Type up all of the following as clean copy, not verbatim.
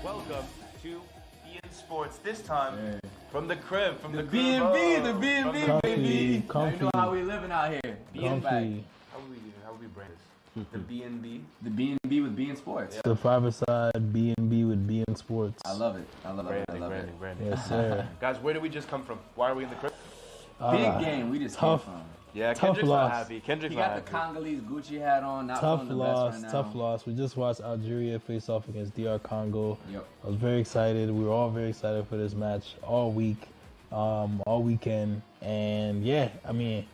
welcome to beIN Sports. This time from the crib, from the beIN, the beIN, baby. Comfy. You know how we living out here. beIN back. How we brand this? The BNB. The beIN with beIN Sports. The 5ASIDE B&B with beIN Sports. I love it. I love it. Branding. Yes, sir. Guys, where did we just come from? Why are we in the crib? Big game. We just tough. came from. Yeah, Tough Kendrick's loss. not happy. Kendrick's He not got happy. the Congolese Gucci hat on. Not Tough feeling the loss, best right now. tough loss. We just watched Algeria face off against DR Congo. Yep. I was very excited. We were all very excited for this match all week, all weekend. And yeah, I mean,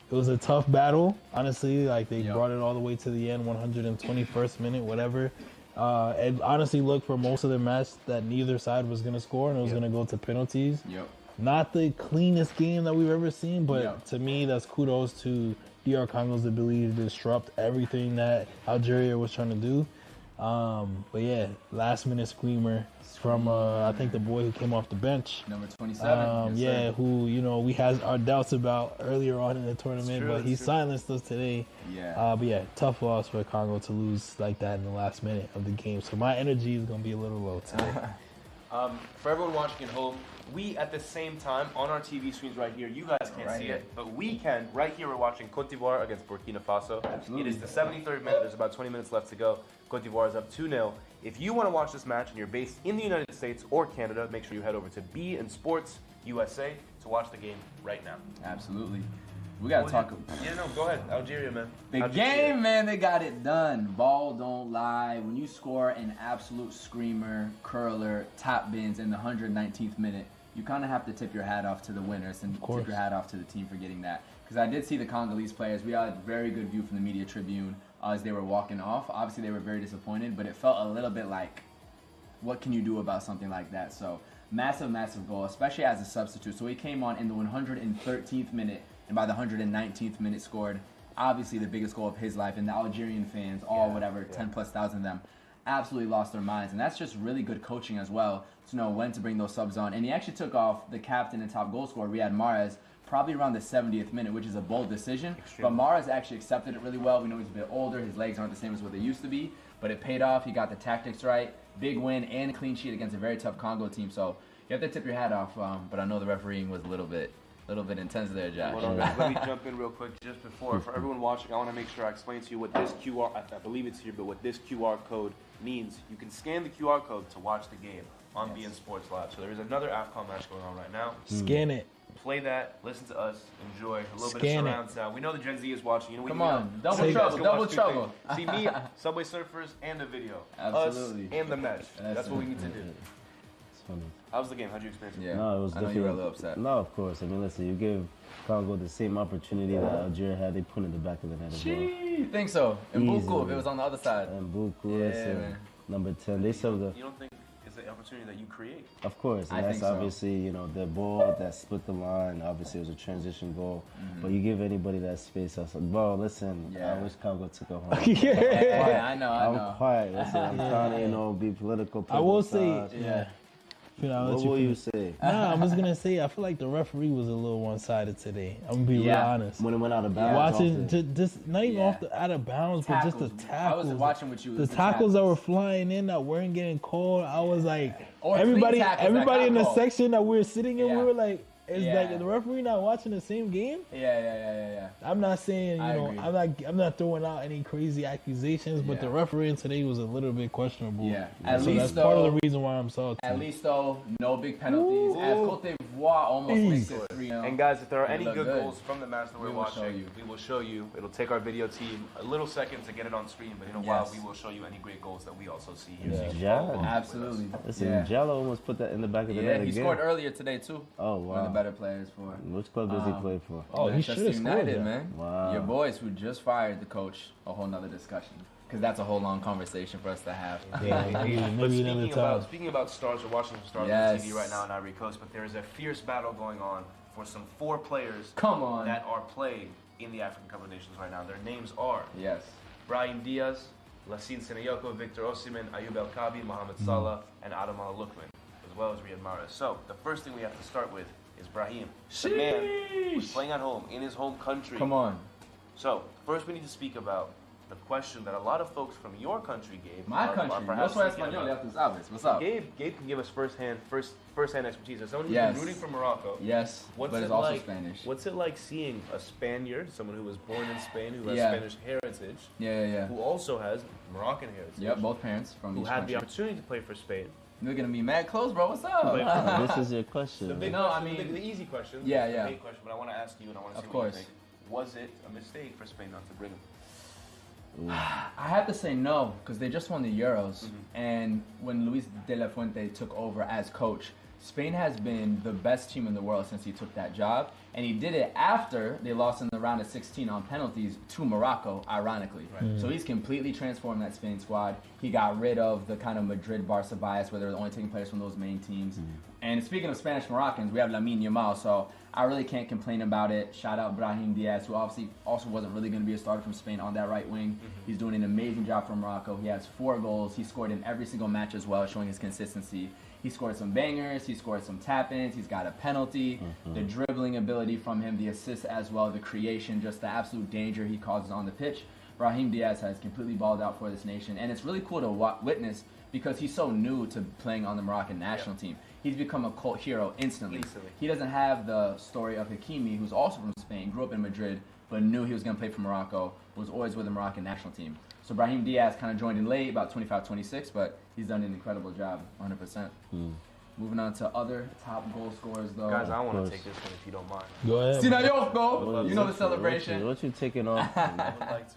it was a tough battle. Honestly, like they brought it all the way to the end, 121st minute, whatever. It honestly looked for most of the match that neither side was going to score and it was going to go to penalties. Yep. Not the cleanest game that we've ever seen, but to me, that's kudos to DR Congo's ability to disrupt everything that Algeria was trying to do. But yeah, last minute screamer from I think the boy who came off the bench. Number 27. Yes, who we had our doubts about earlier on in the tournament, but he silenced us today. Yeah. But yeah, tough loss for Congo to lose like that in the last minute of the game. So my energy is gonna be a little low today. For everyone watching at home, we at the same time on our TV screens right here, you guys can't see it, but we can. Right here, we're watching Côte d'Ivoire against Burkina Faso. Absolutely. It is the 73rd minute. There's about 20 minutes left to go. Côte d'Ivoire is up 2-0. If you want to watch this match and you're based in the United States or Canada, make sure you head over to beIN Sports USA to watch the game right now. Absolutely. We got to talk. Yeah, no, go ahead. Algeria, man. The game, man, they got it done. Ball don't lie. When you score an absolute screamer, curler, tap bins in the 119th minute, you kind of have to tip your hat off to the winners and tip your hat off to the team for getting that. Because I did see the Congolese players. We had a very good view from the media tribune as they were walking off. Obviously, they were very disappointed, but it felt a little bit like, what can you do about something like that? So, massive goal, especially as a substitute. So he came on in the 113th minute, and by the 119th minute scored, obviously the biggest goal of his life, and the Algerian fans, 10+ thousand of them, absolutely lost their minds. And that's just really good coaching as well, to know when to bring those subs on. And he actually took off the captain and top goal scorer, Riyad Mahrez, probably around the 70th minute, which is a bold decision. But Mahrez actually accepted it really well. We know he's a bit older. His legs aren't the same as what they used to be. But it paid off. He got the tactics right. Big win and a clean sheet against a very tough Congo team. So you have to tip your hat off. But I know the refereeing was a little bit intense there, Josh. Hold on, guys. Let me jump in real quick just before. For everyone watching, I want to make sure I explain to you what this QR, I believe it's here, but what this QR code means. You can scan the QR code to watch the game on beIN Sports Live. So there is another AFCON match going on right now. Scan it. Play that, listen to us, enjoy a little bit Scan of surround sound. We know the Gen Z is watching. You know, Come on, double trouble. See me, Subway Surfers, and the video. Absolutely. Us and the match. That's what we need to do. It's funny. How was the game? How'd you experience it? Yeah. No, it was I know definitely. you were a little upset. No, of course. I mean, listen, you give Congo the same opportunity that Algeria had. They put it in the back of the net as well. You think so? And Buku, if it was on the other side. And Buku, man. number 10. They serve the. You don't think it's the opportunity that you create? Of course, and I that's think so. obviously, the ball that split the line. Obviously, it was a transition goal. But you give anybody that space. I was like, bro, listen, I wish Congo took it home. Yeah, I know. I'm quiet. Listen, I'm trying to, be political. I will say, What will you say? Nah, I'm just gonna say I feel like the referee was a little one-sided today. I'm gonna be real honest. When it went out of bounds. Watching just not even out of bounds, but just the tackles. I was watching with you. The tackles that were flying in that weren't getting called. I was like, Or everybody clean tackles that in the got section that we were sitting in, we were like, is Yeah. like the referee not watching the same game? Yeah. I'm not saying, I agree. I'm not throwing out any crazy accusations, but the refereeing today was a little bit questionable. Yeah. So that's part of the reason why I'm salty. At least though, no big penalties. As Côte d'Ivoire almost makes it 3-0. And guys, if there are any look good good. goals from the match that we're watching, we will show you. It'll take our video team a little second to get it on screen, but in a while we will show you any great goals that we also see here. So you can follow along Absolutely. with us. Listen, Jello almost put that in the back of the net Yeah, he again. scored earlier today too. Oh, One of the wow. better players for Which club does he play for? Oh, he should have scored United, that. man. Wow. Your boys who just fired the coach, a whole nother discussion. Because that's a whole long conversation for us to have. Yeah, But maybe another time. speaking about stars, we're watching some stars on TV right now in Ivory Coast, but there is a fierce battle going on for some 4 players Come on. that are playing in the African Cup of Nations right now. Their names are Yes. Brahim Díaz, Lassine Senayoko, Victor Osimhen, Ayoub El Kabi, Mohamed Salah, and Ademola Lookman, as well as Riyad Mahrez. So the first thing we have to start with is Brahim. The man who's playing at home in his home country. Come on. So first we need to speak about the question that a lot of folks from your country gave. My country. Yo soy español, ya tú sabes. What's up? Gabe can give us first-hand expertise. As someone who's been rooting for Morocco. Yes, but it's also Spanish. What's it like seeing a Spaniard, someone who was born in Spain, who has Spanish heritage, who also has Moroccan heritage? Yep, both parents from each country. Who had the opportunity to play for Spain. You're gonna be mad close, bro. What's up? This is your question. The big question, the easy question. Yeah. The big question, but I want to ask you, and I want to see what you think. Was it a mistake for Spain not to bring him? I have to say no, because they just won the Euros, and when Luis de la Fuente took over as coach, Spain has been the best team in the world since he took that job, and he did it after they lost in the round of 16 on penalties to Morocco, ironically. Right. So he's completely transformed that Spain squad. He got rid of the kind of Madrid-Barca bias where they were only taking players from those main teams. And speaking of Spanish Moroccans, we have Lamine Yamal, so I really can't complain about it. Shout out Brahim Díaz, who obviously also wasn't really going to be a starter from Spain on that right wing. He's doing an amazing job for Morocco. He has 4 goals. He scored in every single match as well, showing his consistency. He scored some bangers. He scored some tap-ins. He's got a penalty. The dribbling ability from him, the assists as well, the creation, just the absolute danger he causes on the pitch. Brahim Díaz has completely balled out for this nation, and it's really cool to witness because he's so new to playing on the Moroccan national team. He's become a cult hero instantly. He doesn't have the story of Hakimi, who's also from Spain, grew up in Madrid, but knew he was going to play for Morocco, was always with the Moroccan national team. So Brahim Díaz kind of joined in late, about 25, 26, but he's done an incredible job, 100%. Moving on to other top goal scorers, though. Guys, I want to take this one if you don't mind. Go ahead. Sinayoko! You know the celebration. What you taking off? I would like to.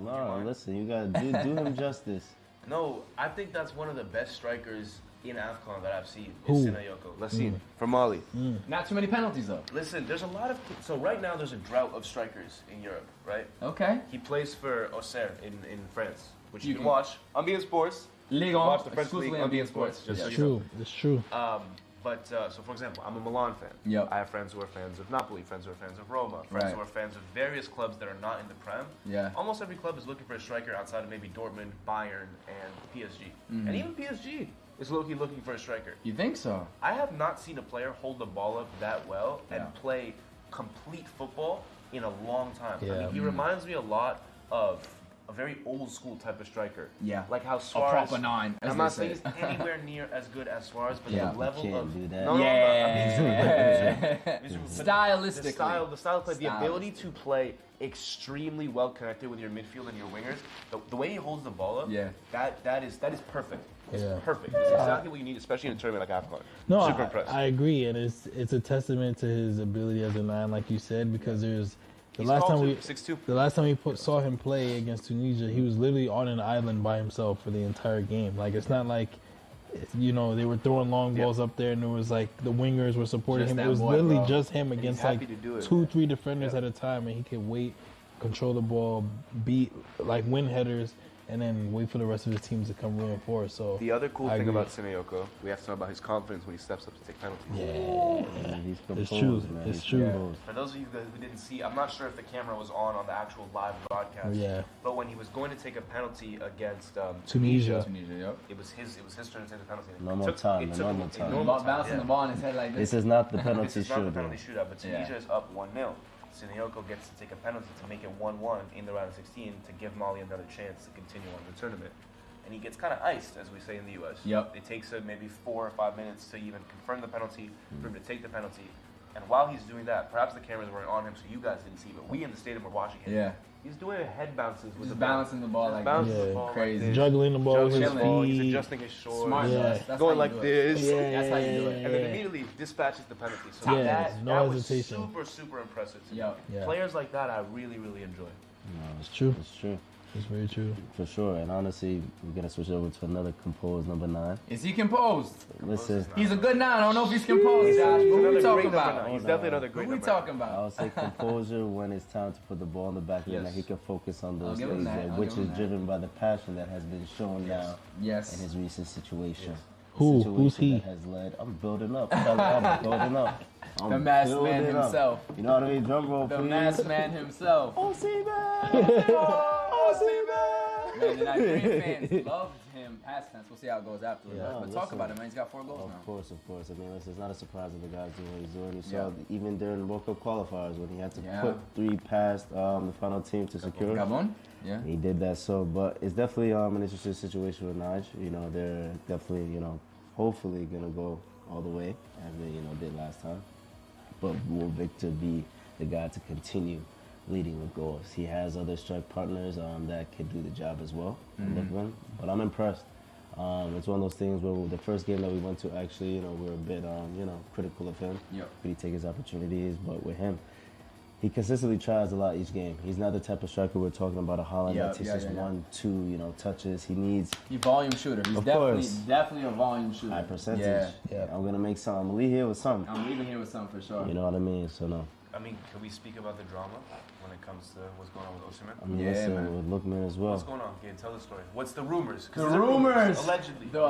No, listen, you got to do him justice. No, I think that's one of the best strikers in AFCON that I've seen. Who? Is Sinayoko. Let's see. From Mali. Not too many penalties, though. Listen, there's a lot of... So right now there's a drought of strikers in Europe, right? Okay. He plays for Auxerre in France, which you can watch on beIN Sports. Ligue, watch the French League on beIN Sports. It's true. It's true. So for example, I'm a Milan fan. Yep. I have friends who are fans of Napoli, friends who are fans of Roma, friends who are fans of various clubs that are not in the Prem. Yeah. Almost every club is looking for a striker outside of maybe Dortmund, Bayern, and PSG. And even PSG is low-key looking for a striker. You think so? I have not seen a player hold the ball up that well and play complete football in a long time. Yeah. I mean, he reminds me a lot of a very old school type of striker. Yeah. Like how Suarez. A proper 9. I'm not saying he's anywhere near as good as Suarez, but the level of. Do that. No, Stylistically. The style of play, the ability to play extremely well connected with your midfield and your wingers. The way he holds the ball up, that is perfect. It's perfect. It's exactly what you need, especially in a tournament like AFCON. No, Super impressed. I agree, and it's a testament to his ability as a 9, like you said, because the last time we saw him play against Tunisia, he was literally on an island by himself for the entire game. Like, it's not like, they were throwing long balls up there and it was like the wingers were supporting him. It was literally just him against like 2-3 defenders at a time, and he could wait, control the ball, win headers, and then wait for the rest of his teams to come reinforce. So the other cool thing about Sinayoko, we have to know about his confidence when he steps up to take penalties. Yeah, he's composed, it's true. Man. It's true. For those of you guys who didn't see, I'm not sure if the camera was on the actual live broadcast. Yeah. But when he was going to take a penalty against Tunisia, it was his turn to take the penalty. Normal time. Bouncing the ball in his head like this. This is not the penalty This is not the penalty shootout, but Tunisia Yeah. is up 1-0. Sinayoko gets to take a penalty to make it 1-1 in the round of 16 to give Mali another chance to continue on the tournament. And he gets kind of iced, as we say in the U.S. Yep. It takes him maybe 4 or 5 minutes to even confirm the penalty, for him to take the penalty. And while he's doing that, perhaps the cameras weren't on him, so you guys didn't see, but we in the stadium were watching him. Yeah. He's doing head bounces with Just the ball. balancing the ball like the ball crazy. like this. juggling the ball with his Juggling the ball, he's feet. adjusting his shoulders. Smart. Yeah. That's Going how like you do it. this. That's how you do it. And then immediately dispatches the penalty. So Yeah, that no was hesitation. super, super impressive to me. Yeah. Players like that I really, really enjoy. No, It's true. It's true. It's very true. For sure. And honestly, we're going to switch over to another composed number 9. Is he composed? Listen, He's a good 9. I don't know if he's composed, Josh. But who we talking about? He's definitely another Who great we number. talking I about? would say composure when it's time to put the ball in the back of the net. He can focus on those give him things, that. I'll which give him is that. driven by the passion that has been shown now Yes. in his recent situation. Who's Situation he? that has led. I'm building up. I'm building up. I'm The masked man building up. himself. You know what I mean? Drum roll, The please. masked man himself. Osimhen! Man, the Nigerian fans loved him him past tense. We'll see how it goes afterwards. Yeah, but talk about it, man. He's got 4 goals now. Of course. I mean, listen, it's not a surprise that the guy's doing what he's doing. You saw even during the World Cup qualifiers when he had to put 3 past the final team to secure. Gabon? Yeah. He did that. So, but it's definitely an interesting situation with Nige. You know, they're definitely, hopefully gonna go all the way as they, did last time. But will Victor be the guy to continue leading with goals? He has other strike partners that can do the job as well. Lookman, but I'm impressed. It's one of those things where the first game that we went to, actually, we're a bit, critical of him. Yep. Could he take his opportunities? But with him, he consistently tries a lot each game. He's not the type of striker we're talking about, a Haaland that takes just 1, 2, touches. He's volume shooter. He's definitely a volume shooter. High percentage. Yeah. I'm gonna make something. I'm gonna leave here with something. I'm leaving here with something for sure. You know what I mean? So no. I mean, can we speak about the drama when it comes to what's going on with Osimhen? I mean, listen, with Lookman as well. What's going on? Gabe, tell the story. What's the rumors? The rumors! Allegedly. The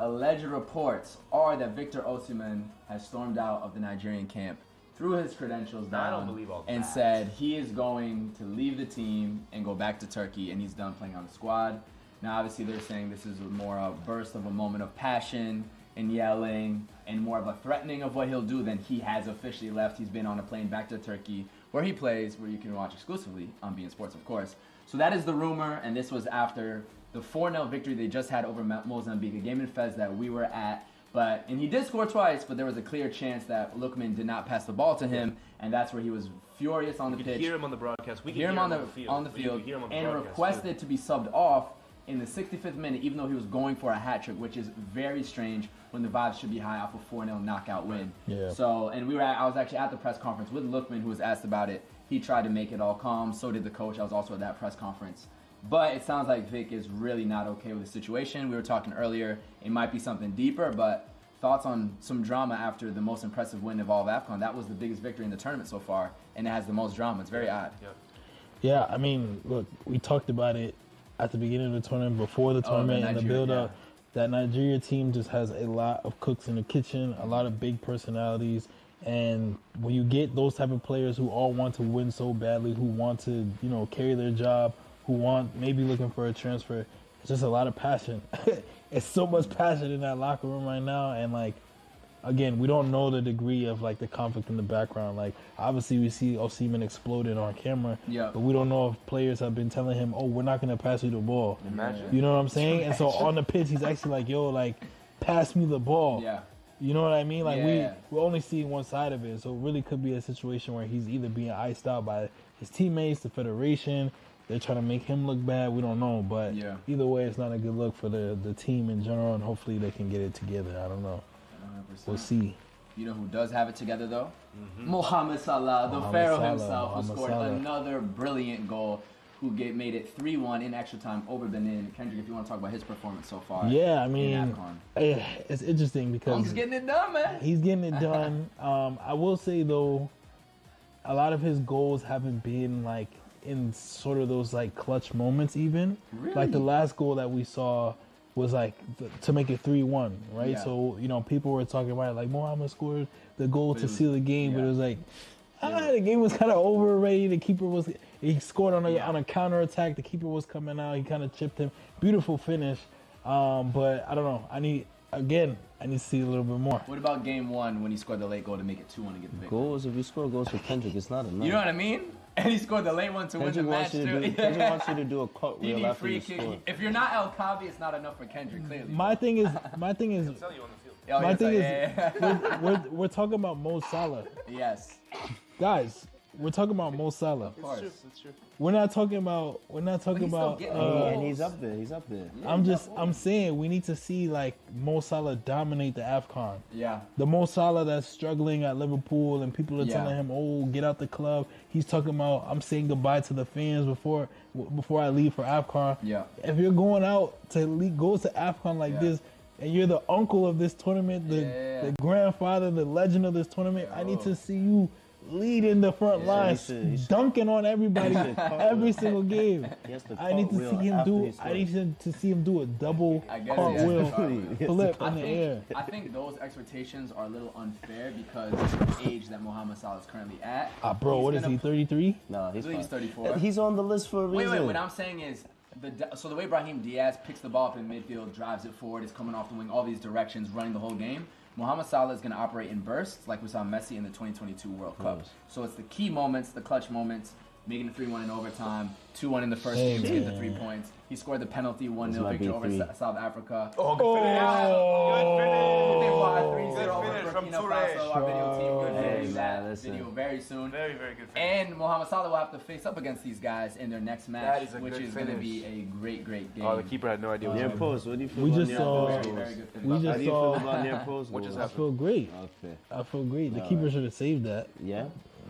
alleged reports are that Victor Osimhen has stormed out of the Nigerian camp, threw his credentials down, I don't believe all and that. said he is going to leave the team and go back to Turkey, and he's done playing on the squad. Now, obviously, they're saying this is more a burst of a moment of passion and yelling and more of a threatening of what he'll do than he has officially left. He's been on a plane back to Turkey, where he plays, where you can watch exclusively on beIN Sports, of course. So that is the rumor, and this was after the 4-0 victory they just had over Mozambique, a game in Fez that we were at. And he did score twice, but there was a clear chance that Lookman did not pass the ball to him, and that's where he was furious on the pitch. We could hear him on the broadcast. We could hear him on the field, and requested to be subbed off in the 65th minute, even though he was going for a hat trick, which is very strange when the vibes should be high off a 4-0 knockout win. Yeah. So, and I was actually at the press conference with Lookman, who was asked about it. He tried to make it all calm. So did the coach. I was also at that press conference. But it sounds like Vic is really not okay with the situation. We were talking earlier. It might be something deeper, but thoughts on some drama after the most impressive win of all of AFCON. That was the biggest victory in the tournament so far, and it has the most drama. It's very odd. Yeah, I mean, look, we talked about it at the beginning of the tournament, before the tournament, and the build-up. That Nigeria team just has a lot of cooks in the kitchen, a lot of big personalities. And when you get those type of players who all want to win so badly, who want to, carry their job, who want maybe looking for a transfer, it's just a lot of passion. It's so much passion in that locker room right now. And, again, we don't know the degree of, the conflict in the background. Obviously, we see Osimhen exploded on camera, but we don't know if players have been telling him, oh, we're not going to pass you the ball. Imagine. You know what I'm saying? And so on the pitch, he's actually like, yo, pass me the ball. Yeah. You know what I mean? We're only seeing one side of it. So it really could be a situation where he's either being iced out by his teammates, the federation. They're trying to make him look bad. We don't know. But either way, it's not a good look for the team in general. And hopefully they can get it together. I don't know. 100%. We'll see. You know who does have it together, though? Mohamed Salah, the Pharaoh himself, who scored another brilliant goal, who made it 3-1 in extra time over beIN. Kendrick, if you want to talk about his performance so far. Yeah, I mean, it's interesting because he's getting it done, man. He's getting it done. I will say, though, a lot of his goals haven't been, in sort of those, clutch moments even. Really? The last goal that we saw was to make it 3-1, right? Yeah. So, people were talking about it, Mohamed scored the goal to seal the game, but it was the game was kind of over already. The keeper he scored on a counter attack. The keeper was coming out. He kind of chipped him. Beautiful finish. But I don't know. I need to see a little bit more. What about game 1 when he scored the late goal to make it 2-1 to get the victory? Goals, if you score goals for Kendrick, it's not enough. You know what I mean? And he scored the late one to win the match, too. Kendrick wants you to do a cartwheel after you score. If you're not El Kabi, it's not enough for Kendrick, clearly. My thing is, I'll tell you on the field. my thing is, we're talking about Mo Salah. Yes. Guys, we're talking about Mo Salah. Of course. It's true. We're not talking about. And he's up there. Yeah, I'm saying we need to see Mo Salah dominate the AFCON. Yeah. The Mo Salah that's struggling at Liverpool and people are telling him, "Oh, get out the club." He's talking about, "I'm saying goodbye to the fans before I leave for AFCON." Yeah. If you're going out to go to AFCON this, and you're the uncle of this tournament, the grandfather, the legend of this tournament, I need to see you leading the front line, dunking on everybody every single game. I need to see him do a double cartwheel flip in the air. I think those expectations are a little unfair because of the age that Mohamed Salah is currently at. Bro, what is he, 33? No, he's 34. He's on the list for a reason. Wait, what I'm saying is, So the way Brahim Diaz picks the ball up in midfield, drives it forward, is coming off the wing, all these directions, running the whole game. Mohamed Salah is going to operate in bursts like we saw Messi in the 2022 World Cup. So it's the key moments, the clutch moments, making it 3-1 in overtime, 2-1 in the first game to get the 3 points. He scored the penalty 1-0 victory over South Africa. Oh, good finish. Good finish. 3-0 over Burkina Faso. Our video team will do that video very soon. Very, very good finish. And Mohamed Salah will have to face up against these guys in their next match, which is going to be a great, great game. Oh, the keeper had no idea what Near was going on. post. What do you feel about near post? Very good How do you feel about near post? What just I happened? feel great. Okay. I feel great. The keeper should have saved that. Yeah?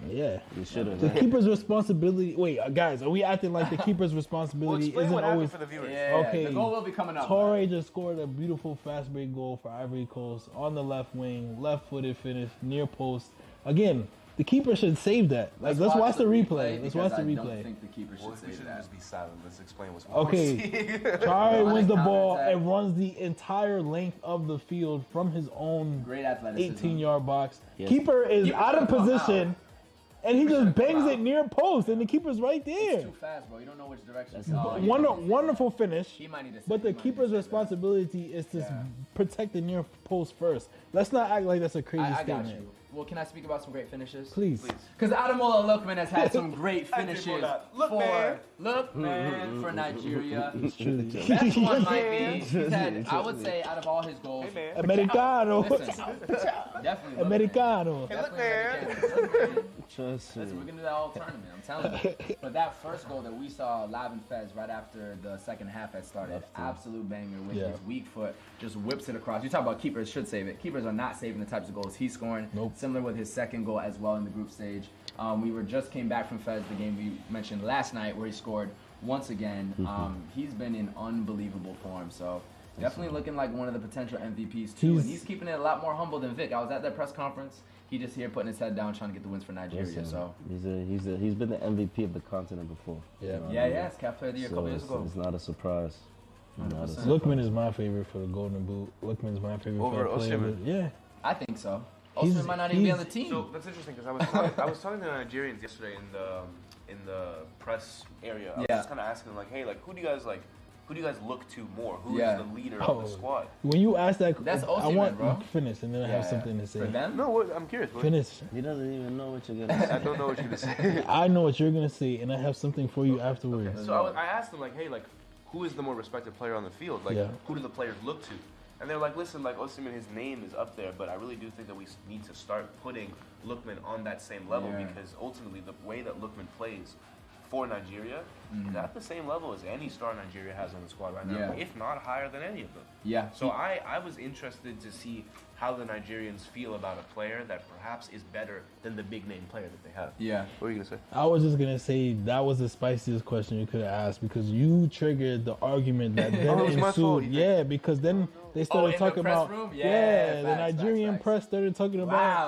Yeah. You should have. The keeper's responsibility. Wait, guys, are we acting like the keeper's responsibility Explain isn't what happened always? for the viewers. Yeah, Okay. the goal will be coming up. Torre just scored a beautiful fast break goal for Ivory Coast on the left wing, left-footed finish near post. Again, the keeper should save that. Like, let's watch the replay. Let's watch the I don't replay. think the keeper should We save shouldn't that. just be silent. Let's explain what's Okay. going on. Torre wins the ball counterattack. and runs the entire length of the field from his own Great athleticism. 18-yard box. Yes. Keeper is Keeper out of should've come position, out. and he just bangs out. it near post, and the keeper's right It's there. too fast, bro. You don't know which direction. That's Oh, not- yeah. Wonderful finish. He might need to. But the he might need to keeper's save that. responsibility is to Yeah. protect the near post first. Let's not act like that's a crazy I got statement. you. Well, can I speak about some great finishes? Please. Because Ademola Lookman has had some great finishes Ademola. for Lookman for Nigeria. It's true. Best one might be. He's had, I would say, out of all his goals. Hey, man. Americano. Listen, definitely Lookman. Americano. Definitely American. American. Trust me. Listen, we're gonna do that all tournament. I'm telling you. But that first goal that we saw live in Fez right after the second half had started, absolute banger with Yeah. his weak foot, just whips it across. You talk about keepers should save it. Keepers are not saving the types of goals he's scoring. Nope. Similar with his second goal as well in the group stage. We just came back from Fez, the game we mentioned last night, where he scored once again. He's been in unbelievable form. So. Definitely looking like one of the potential MVPs too, and he's keeping it a lot more humble than Vic. I was at that press conference. He just here putting his head down, trying to get the wins for Nigeria. Listen, So he's been the MVP of the continent before. Yeah. yeah, it's Cap Player of the Year a couple years ago. It's not a surprise. Not a 100%. surprise. Lookman is my favorite for the Golden Boot. Lookman's my favorite Over for player. Osimhen? Yeah. I think so. He's- Osimhen might not even be on the he's- team. So that's interesting because I was talking to the Nigerians yesterday in the press area. I was Yeah. just kind of asking them like, hey, like who do you guys look to more? Who is Yeah. the leader Oh. of the squad? When you ask that, That's I Osimhen, want bro. to finish, and then I have something to For say. them? No, what, I'm curious. What? Finish. He doesn't even know what you're gonna say. I don't know what you're gonna say. I know what you're gonna say, and I have something for you afterwards. So I asked them like, hey, like who is the more respected player on the field? Like Yeah. who do the players look to? And they're like, listen, like Osimhen, his name is up there, but I really do think that we need to start putting Lookman on that same level Yeah. because ultimately the way that Lookman plays for Nigeria is at the same level as any star Nigeria has on the squad right now, Yeah. if not higher than any of them. Yeah. So I was interested to see how the Nigerians feel about a player that perhaps is better than the big name player that they have. Yeah. What were you gonna say? I was just gonna say that was the spiciest question you could have asked because you triggered the argument that then Oh, it was my fault, ensued. you think? Yeah, because then they started in the talking press about room? yeah, Yeah, the facts, Nigerian facts. press started talking Wow,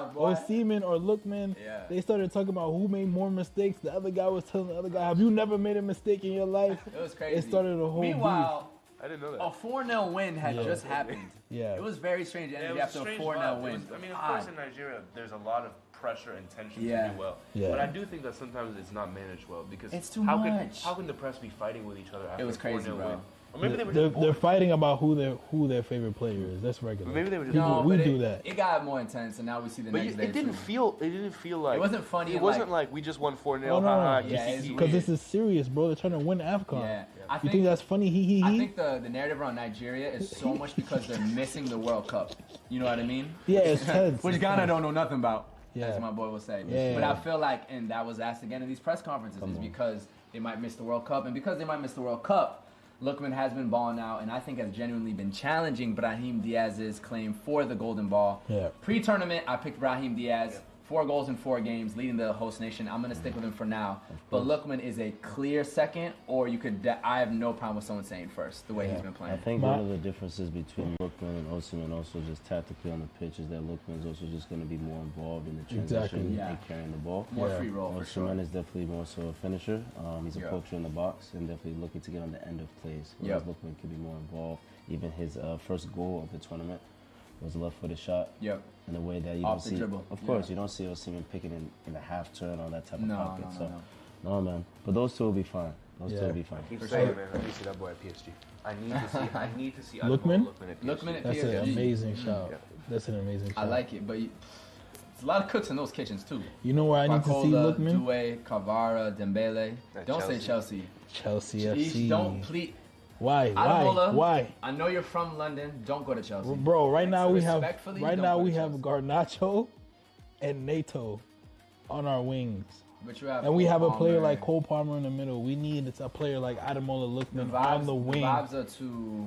about boy. Osimhen or Lookman. Yeah. They started talking about who made more mistakes. The other guy was telling the other guy, "Have you never made a mistake in your life?" It was crazy. It started a whole Meanwhile, I didn't know that. a 4-0 win had Yeah. just happened. Yeah. It was very strange Yeah, energy it was after a strange 4-0 vibe. It win. was- I mean, of course, in Nigeria, there's a lot of pressure and tension Yeah. to do well. Yeah. But I do think that sometimes it's not managed well because It's too how much. how can the press be fighting with each other after was a crazy, 4-0 bro. win? Or maybe they were They're, just they're bored. fighting about who their favorite player is. That's regular. Maybe they were just People- bored. we but do it, that. It got more intense, and now we see the But next day. it didn't feel like It wasn't funny It and wasn't like we just won 4-0. Oh, no, haha, no. Yeah, hee, it's hee, hee. Because this is serious, bro. They're trying to win AFCON. Yeah. I You think that's funny? He. I think the narrative around Nigeria is so much because they're missing the World Cup. You know what I mean? Yeah, it's tense. Which Ghana don't know nothing about, Yeah. as my boy will say. Yeah. But I feel like, and that was asked again in these press conferences, is because they might miss the World Cup. And because they might miss the World Cup, Lookman has been balling out, and I think has genuinely been challenging Brahim Diaz's claim for the Golden Ball. Yeah. Pre-tournament, I picked Brahim Diaz. 4 goals in 4 games, leading the host nation. I'm going to stick with him for now. But Lookman is a clear second, or you could. I have no problem with someone saying first, the way he's been I playing. think one of the differences between Lookman and Osimhen also just tactically on the pitch is that Lookman's also just going to be more involved in the transition Exactly. Yeah. and carrying the ball. More Yeah. free roll, for sure. Osimhen is definitely more so a finisher. He's a Yeah. poacher in the box and definitely looking to get on the end of plays. Whereas Yep. Lookman could be more involved. Even his first goal of the tournament was a left-footed shot. Yep. In a way that you Off don't the see. dribble. Of course, Yeah. you don't see Osimhen picking in a half turn or that type of No, pocket. no, so, no. no, man. But those two will be fine. Those Yeah. two will be fine. Keep For saying, sure. man. Let me see that boy at PSG. I need to see Lookman? Lookman at PSG. Lookman at That's PSG. an amazing shot. Yeah. That's an amazing shot. I like it, but it's a lot of cooks in those kitchens too. You know where I need to see Barcola, Lookman? Doué, Cavara, Dembele. At Don't say Chelsea. Chelsea. Chelsea Please FC. don't please. Why? Ademola, Why? I know you're from London. Don't go to Chelsea. Bro, right now we have Respectfully, right don't now go we to have Chelsea. Garnacho and Nato on our wings. But you have And we Cole have a player Palmer. like Cole Palmer in the middle. We need a player like Ademola The Lookman vibes, on the wing. The vibes are too.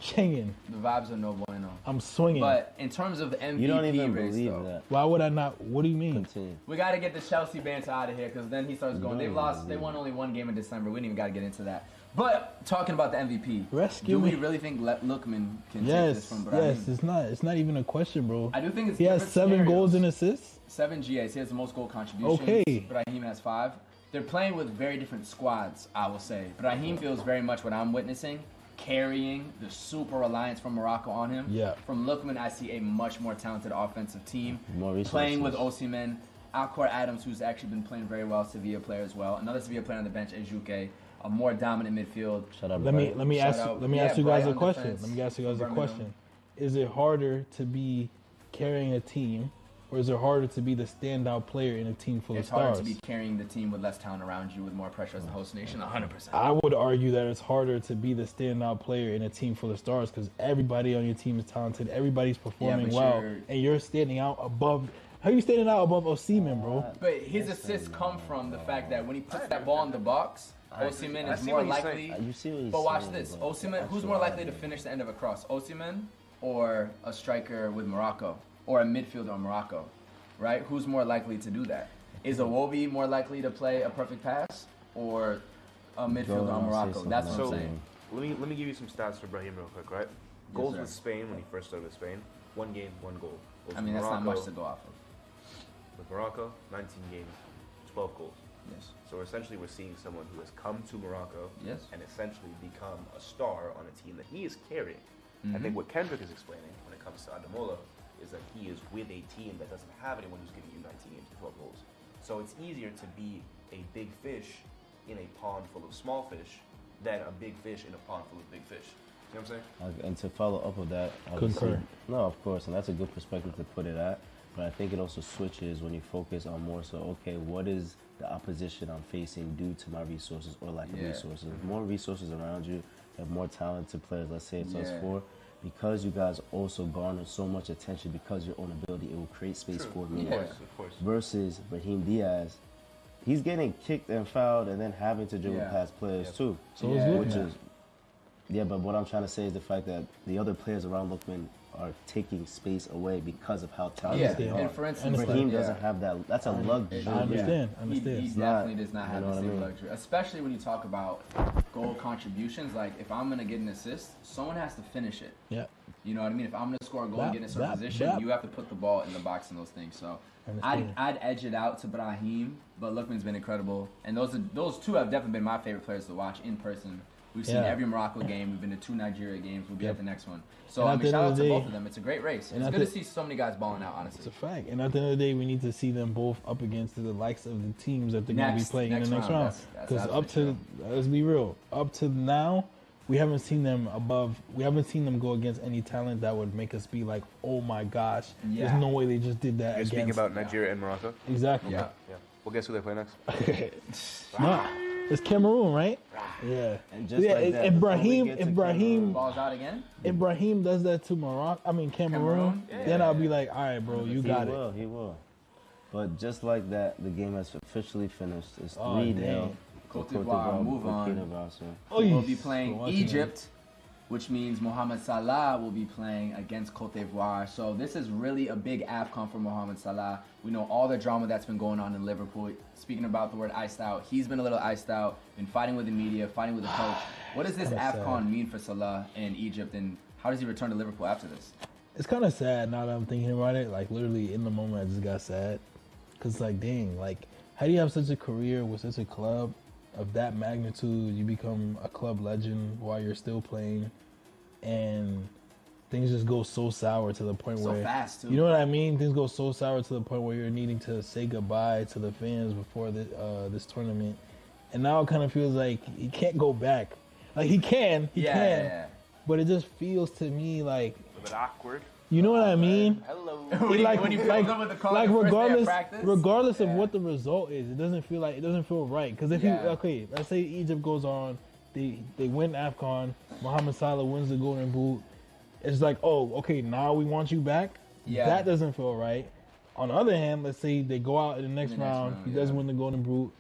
Chinging. The vibes are no bueno. I'm swinging. But in terms of MVP You don't even race, believe though, that. Why would I not? What do you mean? Continue. we got to get the Chelsea banter out of here because then he starts going. don't They've even lost. They believe won it. only one game in December. We didn't even got to get into that. But talking about the MVP, Rescue do we me. really think Lookman can take this Yes, from Brahim? yes. It's not even a question, bro. I do think it's He has different 7 scenarios. goals and assists. 7 GAs. He has the most goal contributions. Okay. Brahim has 5. They're playing with very different squads, I will say. Brahim feels very much what I'm witnessing, carrying the super reliance from Morocco on him. Yeah. From Lookman, I see a much more talented offensive team. More resources. Playing with Osimhen, Alcor Adams, who's actually been playing very well, Sevilla player as well. Another Sevilla player on the bench, Ejuke. A more dominant midfield. Shut up, Let me Brian. ask Shout out. let me Yeah, ask you guys Bright a on question. defense Let me ask you guys a from question. Is it harder to be carrying a team, or is it harder to be the standout player in a team full It's of stars? harder to be carrying the team with less talent around you, with more pressure as the host nation. 100%. I would argue that it's harder to be the standout player in a team full of stars because everybody on your team is talented, everybody's performing but well, you're- and you're standing out above. How you standing out above Osimhen, bro? But his assists come from the fact that when he puts that ball in the box, Osimhen is see more what he's likely. saying. You see what he's But watch saying, this. bro. Osimhen, who's more likely to finish the end of a cross? Osimhen or a striker with Morocco? Or a midfielder on Morocco? Right? Who's more likely to do that? Is Iwobi more likely to play a perfect pass? Or a midfielder on Say Morocco? something That's what else, I'm saying. man. Let me give you some stats for Brahim real quick, right? Goals sir. with Spain when he first started with Spain. 1 game, 1 goal. Goals I mean, with that's not Morocco- much to go off of. With Morocco, 19 games, 12 goals. Yes. So essentially, we're seeing someone who has come to Morocco Yes. and essentially become a star on a team that he is carrying. I Mm-hmm. think what Kendrick is explaining when it comes to Ademola is that he is with a team that doesn't have anyone who's giving you 19 games and 12 goals. So it's easier to be a big fish in a pond full of small fish than a big fish in a pond full of big fish. You know what I'm saying? And to follow up with that, obviously- Concur. no, of course, and that's a good perspective to put it at. But I think it also switches when you focus on more so, okay, what is the opposition I'm facing due to my resources or lack of Yeah. resources? More resources around you, you have more talented players. Let's say it's us Yeah. 4. Because you guys also garner so much attention because of your own ability, it will create space for me. Of course, of course. Versus Brahim Diaz, he's getting kicked and fouled and then having to dribble Yeah. past players too. So is Yeah. Lookman. Which is, yeah, but what I'm trying to say is the fact that the other players around Lookman are taking space away because of how talented Yeah, they are. and for instance, Understand. Brahim doesn't have that. That's a luxury. I understand. I He understand. It's not- definitely does not you have know the what I same mean? luxury, especially when you talk about goal contributions. Like, if I'm gonna get an assist, someone has to finish it. Yeah. You know what I mean? If I'm gonna score a goal Bap, and get in a certain bap, position, bap. you have to put the ball in the box and those things. So Understand. I'd edge it out to Brahim, but Lookman's been incredible, and those two have definitely been my favorite players to watch in person. We've seen Yeah. every Morocco game. We've been to 2 Nigeria games. We'll be at the next one. So And I at mean, the shout end out of to the both day- of them. It's a great race. and It's at good the- to see so many guys balling out. It's Honestly, a fact. And at the end of the day, we need to see them both up against the likes of the teams that they're going to be Next- playing in the next next round. round. That's Because up to, absolutely let's be real, up to now, we haven't seen them above. We haven't seen them go against any talent that would make us be like, oh my gosh, Yeah. there's no way they just did that You're against. speaking about Nigeria and Morocco? Exactly. Yeah. Yeah. Well, guess who they play next? No, it's Cameroon, right? Yeah. And just Yeah, like that, if before we Brahim, get to if Brahim, Cameroon- balls out again. if Brahim does that to Morocco, Cameroon, Cameroon? then Yeah. I'll be like, all right, bro, you got he it. will, he will. But just like that, the game has officially finished. It's Oh, 3-0. dang. Cote d'Ivoire, move on. Burkina Faso. Oh, We'll yes. be playing Watching Egypt, which means Mohamed Salah will be playing against Cote d'Ivoire. So this is really a big AFCON for Mohamed Salah. We know all the drama that's been going on in Liverpool. Speaking about the word iced out, he's been a little iced out, been fighting with the media, fighting with the coach. What does this Kinda AFCON sad. mean for Salah and Egypt, and how does he return to Liverpool after this? It's kind of sad now that I'm thinking about it. Like, literally, in the moment, I just got sad. Because, like, dang, like, how do you have such a career with such a club of that magnitude? You become a club legend while you're still playing, and things just go so sour to the point So where... fast, too. You know what I mean? Things go so sour to the point where you're needing to say goodbye to the fans before this tournament. and now it kind of feels like he can't go back. Like he can, but it just feels to me like A bit awkward. you know what I mean. Hello. When you pulled up with the car Like the first day of regardless practice? of what the result is, it doesn't feel right. Because if let's say Egypt goes on, they win AFCON, Mohamed Salah wins the Golden Boot. It's like, oh, okay, now we want you back. Yeah. That doesn't feel right. On the other hand, let's say they go out in the next round, he doesn't win the Golden Boot.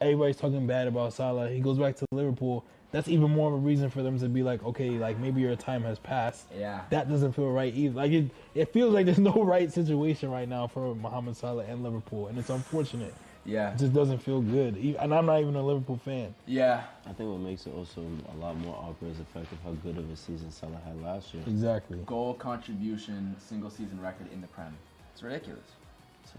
Everybody's talking bad about Salah. He goes back to Liverpool. That's even more of a reason for them to be like, okay, like maybe your time has passed. Yeah. That doesn't feel right either. Like it feels like there's no right situation right now for Mohamed Salah and Liverpool, and it's unfortunate. Yeah. It just doesn't feel good. And I'm not even a Liverpool fan. Yeah. I think what makes it also a lot more awkward is the fact of how good of a season Salah had last year. Exactly. Goal contribution, single season record in the Prem. It's ridiculous. So,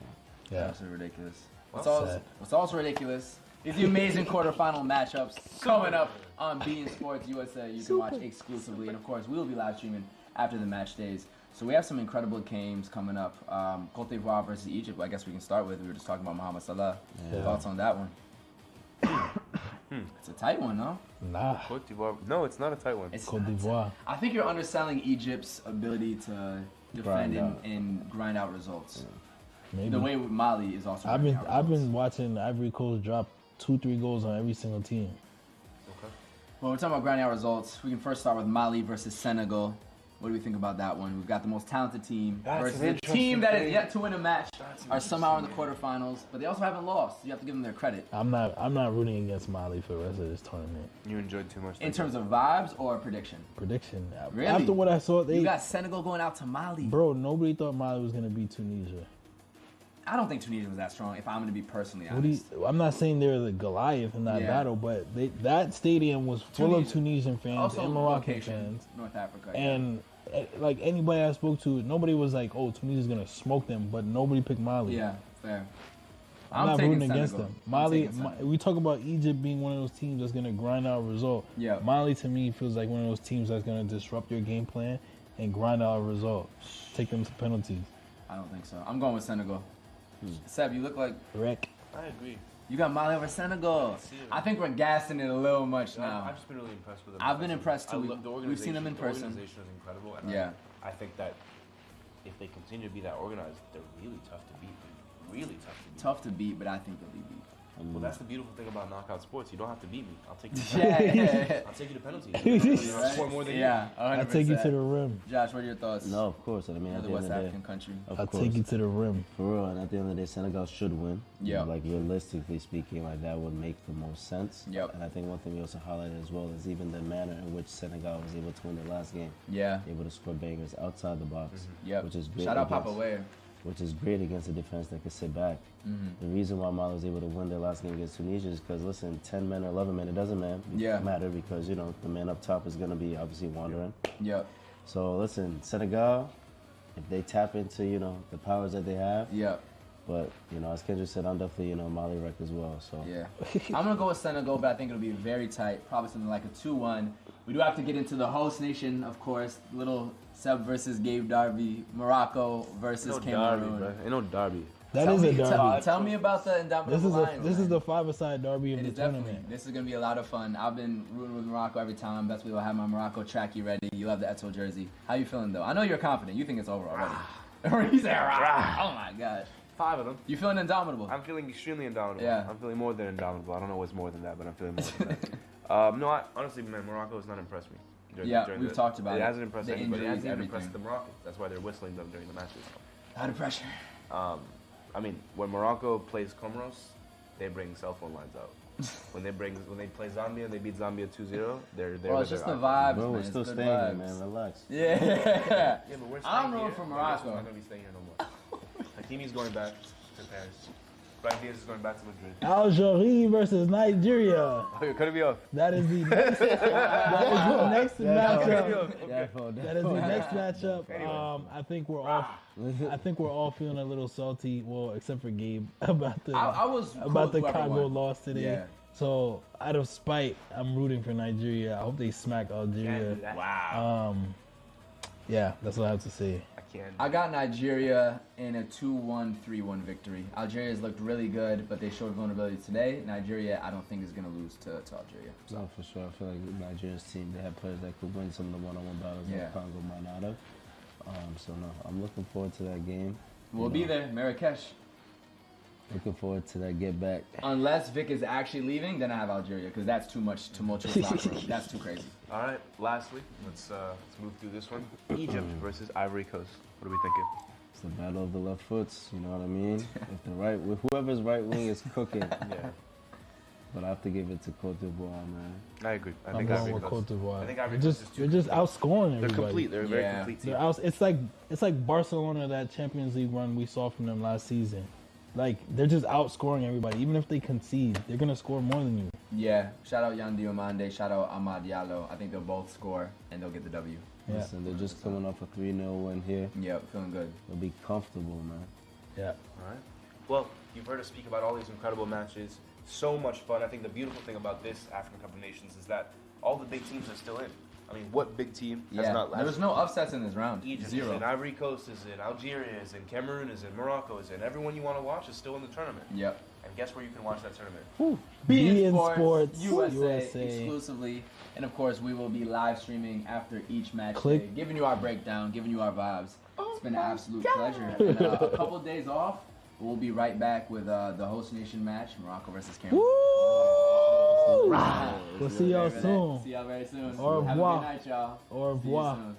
Yeah. Absolutely ridiculous. Sad. What's also ridiculous is the amazing quarterfinal matchups coming up on beIN Sports USA. You can watch exclusively, and of course, we will be live streaming after the match days. So we have some incredible games coming up. Côte d'Ivoire versus Egypt. I guess we can start with. We were just talking about Mohamed Salah. Yeah. Thoughts on that one? It's a tight one, no? Nah. Côte d'Ivoire. No, it's not a tight one. It's Côte not. d'Ivoire. I think you're underselling Egypt's ability to defend Grind out. and grind out results. Maybe. The way with Mali is also. I've grinding out results. been watching Ivory Coast drop 2-3 goals on every single team. Well, we're talking about grinding out results. We can first start with Mali versus Senegal. What do we think about that one? We've got the most talented team That's versus an a team that is interesting yet to win a match, are somehow in the quarterfinals, but they also haven't lost. You have to give them their credit. I'm not rooting against Mali for the rest of this tournament. You enjoyed too much. In terms of vibes or prediction? Prediction. Really? After what I saw, You got Senegal going out to Mali. bro, nobody thought Mali was gonna beat Tunisia. I don't think Tunisia was that strong, if I'm going to be personally What do honest. I'm not saying they're the Goliath in that Yeah. battle, but that stadium was full of Tunisian fans Also, and Moroccan location, fans. North Africa. And like anybody I spoke to, nobody was like, "Oh, Tunisia's gonna smoke them," but nobody picked Mali. Yeah, fair. I'm not taking rooting against Senegal. them. I'm Mali, taking Senegal. we talk about Egypt being one of those teams that's gonna grind out a result. Yeah. Mali to me feels like one of those teams that's gonna disrupt your game plan and grind out a result, take them to penalties. I don't think so. I'm going with Senegal. Seb, you look like Wreck. I agree. you got Mali over Senegal. I think we're gassing it a little much now. I've just been really impressed with them. I've been impressed too. I love the We've seen them in person. The organization is incredible. And Yeah. I think that if they continue to be that organized, they're really tough to beat. Really tough to beat. Tough to beat, but I think they'll be beat. Well, that's the beautiful thing about knockout sports. You don't have to beat me. I'll take you. Yeah. I'll take you to penalties. I'll score more than Yeah, 100%. I'll take you to the rim. Josh, what are your thoughts? no, of course. I mean, at Another the West end of the African day, country. of I'll course. take you to the rim. For real, and at the end of the day, Senegal should win. Yeah. Like realistically speaking, like that would make the most sense. Yep. And I think one thing we also highlighted as well is even the manner in which Senegal was able to win their last game. Yeah. Able to score bangers outside the box. Yep. Which is great. Shout out against- Papa Ware. Which is great against a defense that could sit back. The reason why Mali was able to win their last game against Tunisia is because, listen, 10 men or 11 men, it doesn't matter because, you know, the man up top is going to be obviously wandering. Yep. So, listen, Senegal, if they tap into, you know, the powers that they have, Yep. but, you know, as Kendrick said, I'm definitely, you know, Mali wreck as well. So, Yeah. I'm going to go with Senegal, but I think it'll be very tight. Probably something like a 2-1. We do have to get into the host nation, of course. Little Seb versus Gabe Derby. Morocco versus Cameroon. Ain't no derby. That is a derby. Tell me about the Indomitable Lions. This is man. the 5-a-side derby of It the is definitely. tournament. This is going to be a lot of fun. I've been rooting with Morocco every time. That's why I have my Morocco trackie ready. You have the Eto jersey. How you feeling, though? I know you're confident. You think it's over already. He said, "Rah." Oh, my God. 5 of them. You feeling indomitable? I'm feeling extremely indomitable. Yeah. I'm feeling more than indomitable. I don't know what's more than that, but I'm feeling more than that. No, honestly, man, Morocco has not impressed me. We've talked about it. It hasn't impressed The anybody. It injuries, hasn't even impressed everything. the Moroccans. That's why they're whistling them during the matches. Out of pressure. I mean, when Morocco plays Comoros, they bring cell phone lines out. when they play Zambia and they beat Zambia 2-0, they're Well, with it's just their the iPhone. vibes, bro, man. we're It's still good staying here, vibes. man. Relax. Yeah. Yeah, but we're I'm staying rooting here, for but Morocco. We're not gonna be staying here no more. Hakimi's going back to Paris. Brahim Díaz is going back to Madrid. Algeria versus Nigeria. Oh, you're cutting me off. That is the next, matchup. Careful, That is the next matchup. I think we're all feeling a little salty. Well, except for Gabe about the I was about the cool with whoever Congo won. loss today. Yeah. So out of spite, I'm rooting for Nigeria. I hope they smack Algeria. Wow. Yeah, that's what I have to say. I can't. I got Nigeria in a 2-1, 3-1 victory. Algeria's looked really good, but they showed vulnerability today. Nigeria, I don't think is going to lose to Algeria. So. No, for sure. I feel like Nigeria's team, they have players that could win some of the one-on-one battles that Congo might not have. So, no, I'm looking forward to that game. We'll be there, Marrakesh. Looking forward to that get back. Unless Vic is actually leaving, then I have Algeria, because that's too much tumultuous locker room. That's too crazy. All right. Lastly, let's move through this one. Egypt versus Ivory Coast. What are we thinking? It's the battle of the left foots. You know what I mean? Whoever's right wing is cooking. Yeah. But I have to give it to Cote d'Ivoire, man. I agree. I I'm think going Ivory with Coast. Cote d'Ivoire. I think Ivory They're Coast is too just outscoring They're everybody. complete. They're a very complete team. It's like Barcelona, that Champions League run we saw from them last season. Like, they're just outscoring everybody. Even if they concede, they're going to score more than you. Yeah. Shout out Yan Diomande. Shout out Amad Diallo. I think they'll both score, and they'll get the W. Yeah. Listen, they're just coming off a 3-0 win here. Yeah, feeling good. They'll be comfortable, man. Yeah. All right. Well, you've heard us speak about all these incredible matches. So much fun. I think the beautiful thing about this African Cup of Nations is that all the big teams are still in. I mean, what big team has not there was no upsets in this round. Egypt Zero. is in, Ivory Coast is in, Algeria is in, Cameroon is in, Morocco is in. Everyone you want to watch is still in the tournament. Yep. And guess where you can watch that tournament? beIN Sports, Sports USA exclusively. And of course, we will be live streaming after each match Click. day, giving you our breakdown, giving you our vibes. It's been an absolute pleasure. And, a couple of days off, we'll be right back with the host nation match, Morocco versus Cameroon. We'll see y'all soon. See y'all very soon. Au Have a revoir. good night, y'all. Au revoir. See you soon.